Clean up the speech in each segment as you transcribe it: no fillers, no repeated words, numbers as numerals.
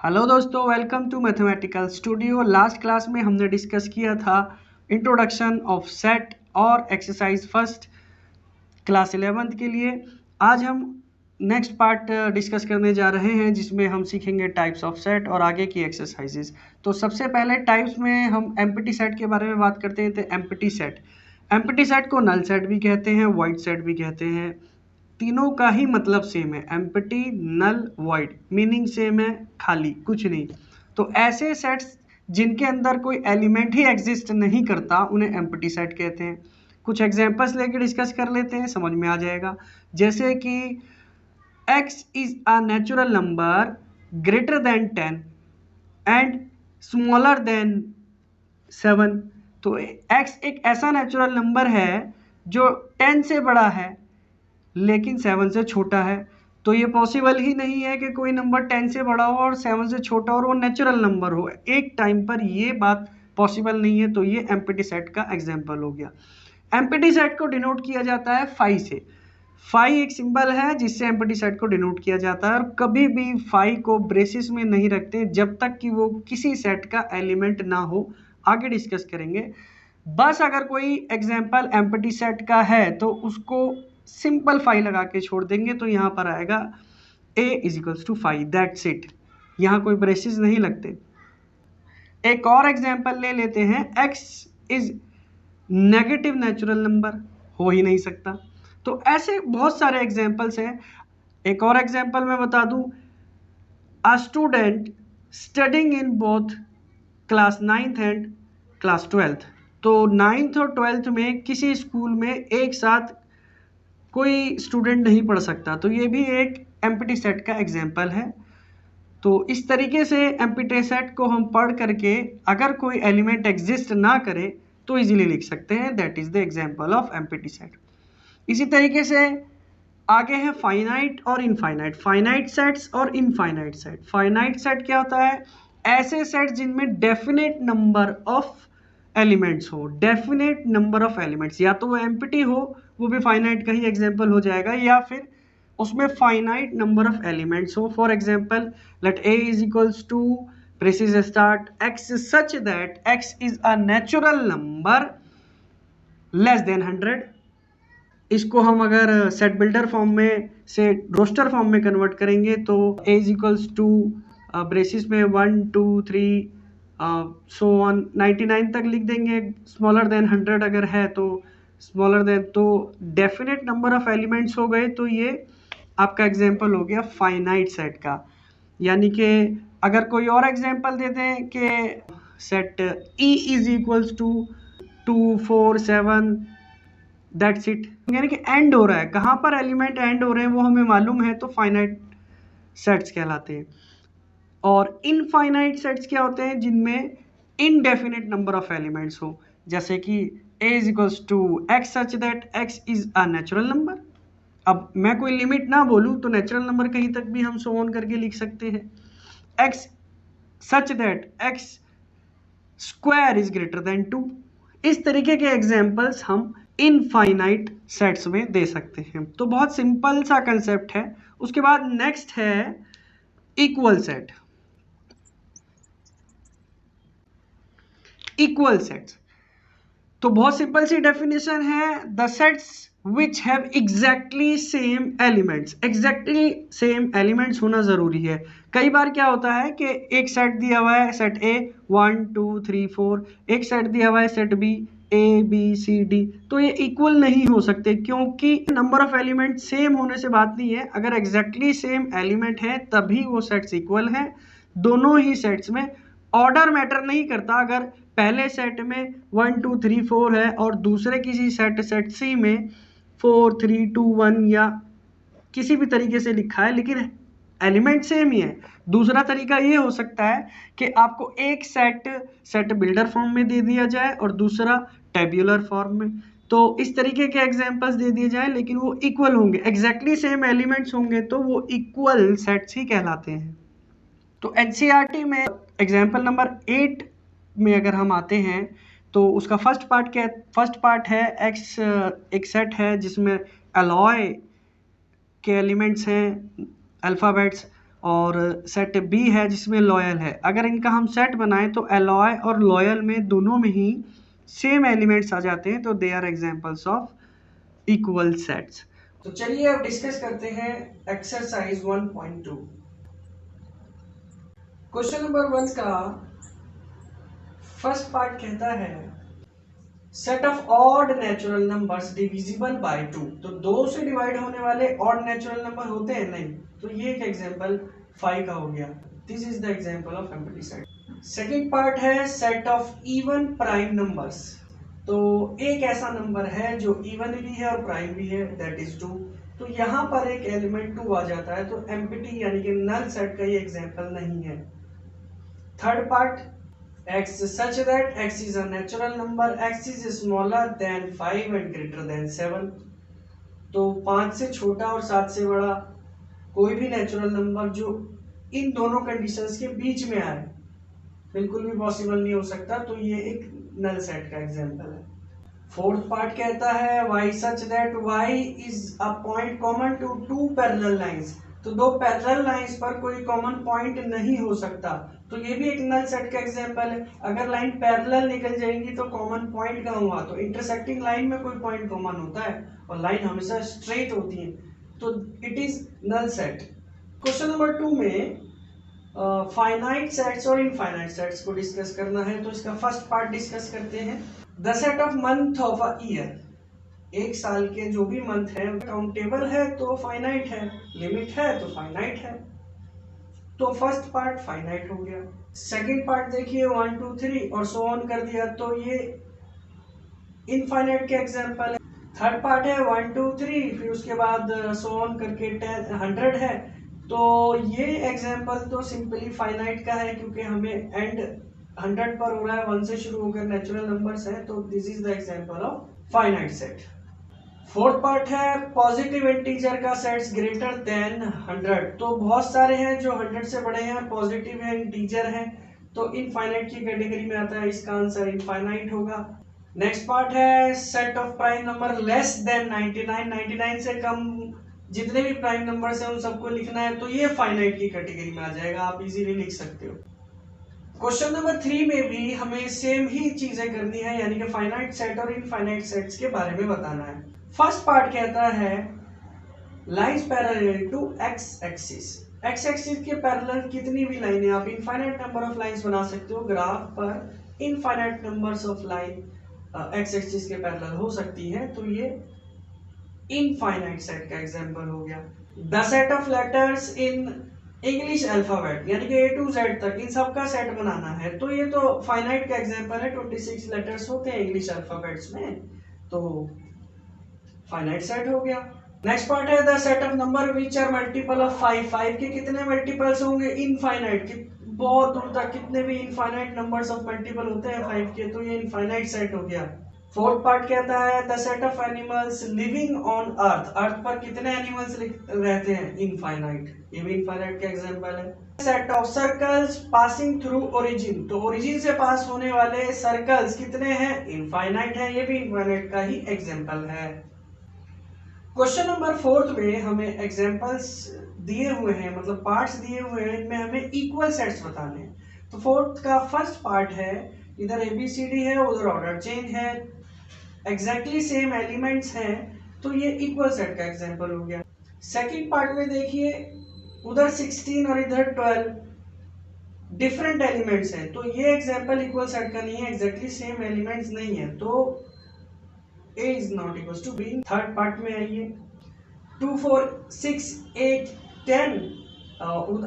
Hello दोस्तों, welcome to mathematical studio. Last class में हमने डिस्कस किया था इंट्रोडक्शन ऑफ सेट और एक्सरसाइज फर्स्ट क्लास 11th के लिए। आज हम नेक्स्ट पार्ट डिस्कस करने जा रहे हैं जिसमें हम सीखेंगे टाइप्स ऑफ सेट और आगे की एक्सरसाइजेज। तो सबसे पहले टाइप्स में हम एम्प्टी सेट के बारे में बात करते हैं। तो एम्प्टी सेट को नल सेट भी कहते हैं, वॉइड सेट भी कहते हैं। तीनों का ही मतलब सेम है, एम्प्टी, नल, वॉइड, मीनिंग सेम है, खाली, कुछ नहीं। तो ऐसे सेट्स जिनके अंदर कोई एलिमेंट ही एग्जिस्ट नहीं करता उन्हें एम्प्टी सेट कहते हैं। कुछ एग्जांपल्स लेके डिस्कस कर लेते हैं, समझ में आ जाएगा। जैसे कि x is a natural number greater than 10 and smaller than 7। तो x एक ऐसा नेचुरल नंबर है जो 10 से बड़ा है लेकिन 7 से छोटा है। तो ये पॉसिबल ही नहीं है कि कोई नंबर 10 से बड़ा हो और 7 से छोटा हो और वो नेचुरल नंबर हो। एक टाइम पर ये बात पॉसिबल नहीं है। तो ये एम्प्टी सेट का एग्जांपल हो गया। एम्प्टी सेट को डिनोट किया जाता है फाई से। फाई एक सिंबल है जिससे एम्प्टी सेट को डिनोट किया जाता है, और कभी भी फाई को ब्रेसिस में नहीं रखते जब तक कि वो किसी सेट का एलिमेंट ना हो। आगे डिस्कस करेंगे। बस अगर कोई एग्जांपल एम्प्टी सेट का है तो उसको सिंपल फाई लगा के छोड़ देंगे। तो यहाँ पर आएगा a is equals to phi, that's it. यहाँ कोई ब्रेसिस नहीं लगते। एक और एग्जांपल ले लेते हैं, x is negative natural number, हो ही नहीं सकता। तो ऐसे बहुत सारे एग्जांपल्स हैं। एक और एग्जांपल मैं बता दूं, a student studying in both class 9th and class 12th। तो 9th और 12th में किसी स्कूल में एक साथ कोई स्टूडेंट नहीं पढ़ सकता। तो ये भी एक एम्प्टी सेट का एग्जाम्पल है। तो इस तरीके से एम्प्टी सेट को हम पढ़ करके अगर कोई एलिमेंट एग्जिस्ट ना करे तो इजीली लिख सकते हैं। That is the example of empty set. इसी तरीके से आगे है फाइनाइट और इनफाइनाइट, फाइनाइट सेट्स और इनफाइनाइट सेट। फाइनाइट सेट क्या होता है? ऐसे सेट जिनमें डेफिनेट नंबर ऑफ एलिमेंट्स हो। डेफिनेट नंबर ऑफ एलिमेंट्स, या तो वो एम्प्टी हो, वो भी फाइनाइट का ही एग्जांपल हो जाएगा, या फिर उसमें फाइनाइट नंबर ऑफ एलिमेंट्स हो। For example, let a is equals to braces start x such that x is a natural number less than 100। इसको हम अगर सेट बिल्डर फॉर्म में से रोस्टर फॉर्म में कन्वर्ट करेंगे तो a is equals to braces में 1 2 3 सो ऑन 99 तक लिख देंगे। स्मॉलर देन 100 अगर है तो स्मॉलर देन, तो डेफिनेट नंबर ऑफ एलिमेंट्स हो गए। तो ये आपका एग्जांपल हो गया फाइनाइट सेट का। यानी कि अगर कोई और एग्जांपल दे दें कि set E is equals to 2 4 7, that's it. यानी कि एंड हो रहा है, कहाँ पर एलिमेंट एंड हो रहे हैं वो हमें मालूम है, तो फाइनाइट सेट्स कहलाते हैं। और इनफाइनाइट सेट्स क्या होते हैं? जिनमें इनडेफिनेट नंबर ऑफ एलिमेंट्स हो। जैसे कि a is equals to X such that x is a natural number. अब मैं कोई लिमिट ना बोलूं तो नेचुरल नंबर कहीं तक भी हम सो ऑन करके लिख सकते हैं। x such that x square is greater than 2। इस तरीके के एग्जाम्पल्स हम इनफाइनाइट सेट्स में दे सकते हैं। तो बहुत सिंपल सा कंसेप्ट है। उसके बाद नेक्स्ट है इक्वल सेट। इक्वल सेट्स तो बहुत सिंपल सी डेफिनेशन है, the sets which have exactly same elements. Exactly same elements होना जरूरी है। कई बार क्या होता है कि एक सेट दिया हुआ है, सेट ए 1 2 3 4, एक सेट दिया हुआ है set B A B C D, तो ये इक्वल नहीं हो सकते क्योंकि नंबर ऑफ एलिमेंट सेम होने से बात नहीं है। अगर एग्जैक्टली सेम एलिमेंट है तभी वो सेट्स इक्वल हैं। दोनों ही सेट्स में ऑर्डर मैटर नहीं करता। अगर पहले सेट में 1 2 3 4 है और दूसरे किसी सेट सी में 4 3 2 1 या किसी भी तरीके से लिखा है लेकिन एलिमेंट सेम ही है। दूसरा तरीका ये हो सकता है कि आपको एक सेट बिल्डर फॉर्म में दे दिया जाए और दूसरा टेब्यूलर फॉर्म में। तो इस तरीके के एग्जांपल्स दे दिए जाए लेकिन वो इक्वल होंगे, एग्जैक्टली सेम एलिमेंट्स होंगे तो वो इक्वल सेट्स ही कहलाते हैं। तो एनसीईआरटी में एग्जाम्पल नंबर 8 में अगर हम आते हैं तो उसका फर्स्ट पार्ट है एक्स, एक सेट है जिसमें अलॉय के एलिमेंट्स हैं अल्फ़ाबेट्स, और सेट बी है जिसमें लॉयल है। अगर इनका हम सेट बनाएं तो एलॉय और लॉयल में दोनों में ही सेम एलिमेंट्स आ जाते हैं, तो they are examples of equal sets. तो चलिए अब डिस्कस करते हैं एक्सरसाइज 1.2। क्वेश्चन नंबर 1 का फर्स्ट पार्ट कहता है set of odd natural numbers divisible by 2। तो 2 से डिवाइड होने वाले ऑड नेचुरल नंबर होते हैं नहीं, तो ये एक एग्जांपल 5 का हो गया। This is the example of empty set. Second part है set of even prime numbers. तो एक ऐसा नंबर है जो इवन भी है और प्राइम भी है, दैट इज 2। तो यहाँ पर एक एलिमेंट 2 आ जाता है, तो एम्प्टी यानी कि नल सेट का ये एग्जांपल नहीं है। Third part x such that x is a natural number, x is smaller than 5 and greater than 7। तो 5 से छोटा और 7 से बड़ा कोई भी नेचुरल नंबर जो इन दोनों कंडीशंस के बीच में आए, बिल्कुल भी पॉसिबल नहीं हो सकता, तो ये एक नल सेट का एग्जांपल है। फोर्थ पार्ट कहता है y such that y is a point common to two parallel lines। तो 2 पैरेलल लाइंस पर कोई कॉमन पॉइंट नहीं हो सकता, तो ये भी एक नल सेट का एग्जांपल है। अगर लाइन पैरेलल निकल जाएंगी तो कॉमन पॉइंट कहाँ हुआ, तो इंटरसेक्टिंग लाइन में कोई पॉइंट कॉमन होता है और लाइन हमेशा स्ट्रेट होती है, तो it is null set. Question number 2 में फाइनाइट सेट्स और इनफाइनाइट सेट्स को डिस्कस करना है, तो इसका फर्स्ट पार्ट डिस्कस करते हैं। The set of month of a year, एक साल के जो भी मंथ है काउंटेबल है तो फाइनाइट है, लिमिट है तो फाइनाइट है, तो फर्स्ट पार्ट फाइनाइट हो गया। सेकंड पार्ट देखिए 1 2 3 और सो ऑन कर दिया, तो ये इनफाइनाइट के एग्जांपल है। थर्ड पार्ट है 1 2 3 फिर उसके बाद सो ऑन करके 100 है, तो ये एग्जांपल तो सिंपली फाइनाइट का है क्योंकि हमें एंड 100 पर हो रहा है, 1 से शुरू होकर नेचुरल नंबर्स हैं, तो this is the example of finite set. Fourth part है पॉजिटिव इंटीजर का सेट्स ग्रेटर देन 100। तो बहुत सारे हैं जो 100 से बड़े हैं, पॉजिटिव है, इंटीजर है, तो इनफाइनाइट की कैटेगरी में आता है, इसका आंसर इनफाइनाइट होगा। नेक्स्ट पार्ट है set of prime number less then 99। 99 से कम जितने भी प्राइम नंबर्स हैं उन सबको लिखना है, तो ये फाइनाइट की कैटेगरी में आ जाएगा, आप इजीली लिख सकते हो। क्वेश्चन नंबर 3 में भी हमें सेम ही चीजें करनी है, यानी कि फाइनाइट सेट और इनफाइनाइट सेट्स के बारे में बताना है। फर्स्ट पार्ट कहता है lines parallel to X axis. X axis के पैरेलल कितनी भी लाइनें, आप इनफाइनाइट नंबर ऑफ लाइंस बना सकते हो ग्राफ पर, infinite numbers of line x axis के पैरेलल हो सकती है, तो ये इनफाइनाइट सेट का एग्जांपल हो गया। The set of letters in English alphabet, यानी कि A to Z तक इन सब का सेट बनाना है, तो ये तो फाइनाइट का एग्जांपल है। 26 लेटर्स होते हैं इंग्लिश अल्फाबेट्स में, तो फाइनाइट सेट हो गया। नेक्स्ट पार्ट है the set of number which are multiple of 5। 5 के कितने मल्टीपल्स होंगे, इनफाइनाइट, बहुत दूर तक कितने भी इनफाइनाइट नंबर्स ऑफ मल्टीपल होते हैं 5 के, तो ये इनफाइनाइट सेट हो गया। फोर्थ पार्ट कहता है the set of animals living on earth. Earth पर कितने एनिमल्स रहते हैं, इनफाइनाइट, ये भी इनफाइनाइट का एग्जांपल है। Set of circles passing through origin. तो ओरिजिन से पास होने वाले सर्कल्स कितने हैं, इनफाइनाइट है, ये भी इनफाइनाइट का ही एग्जांपल है। क्वेश्चन नंबर 4 में हमें एग्जांपल्स दिए हुए हैं, मतलब पार्ट्स दिए हुए हैं, इनमें हमें इक्वल सेट्स बताने हैं। तो फोर्थ का फर्स्ट पार्ट है इधर ABCD है, उधर ऑर्डर चेंज है, एग्जैक्टली सेम एलिमेंट्स हैं, तो ये इक्वल सेट का एग्जांपल हो गया। सेकंड पार्ट में देखिए उधर 16 और इधर 12 डिफरेंट एलिमेंट्स हैं, तो ये एग्जांपल इक्वल सेट का नहीं है, एग्जैक्टली सेम एलिमेंट्स नहीं है, तो A is not equals to B। Third part में आइए 2 4 6 8 10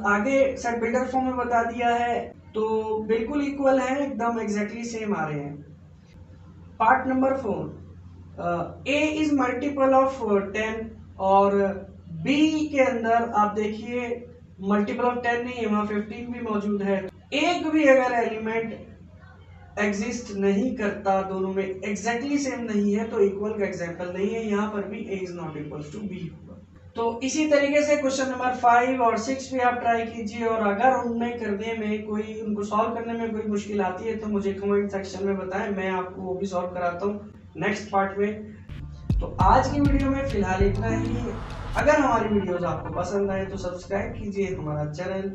आगे सेट बिल्डर फॉर्म में बता दिया है, तो बिल्कुल इक्वल है, एकदम एग्जैक्टली सेम आ रहे हैं। Part number 4 A is multiple of 10 और B के अंदर आप देखिए मल्टीपल ऑफ 10 नहीं है, वहां 15 भी मौजूद है। एक भी अगर एलिमेंट एग्जिस्ट नहीं करता, दोनों में एग्जैक्टली सेम नहीं है, तो इक्वल का एग्जांपल नहीं है, यहाँ पर भी A is not equal to B होगा। तो इसी तरीके से क्वेश्चन नंबर 5 और 6 भी आप ट्राई कीजिए, और अगर उनमें करने में कोई, उनको सॉल्व करने में कोई मुश्किल आती है तो मुझे कमेंट सेक्शन में बताएं, मैं आपको वो भी सॉल्व कराता हूँ नेक्स्ट पार्ट में। तो आज की वीडियो में फिलहाल इतना ही। अगर हमारी वीडियोस आपको पसंद आए तो सब्सक्राइब कीजिए हमारा चैनल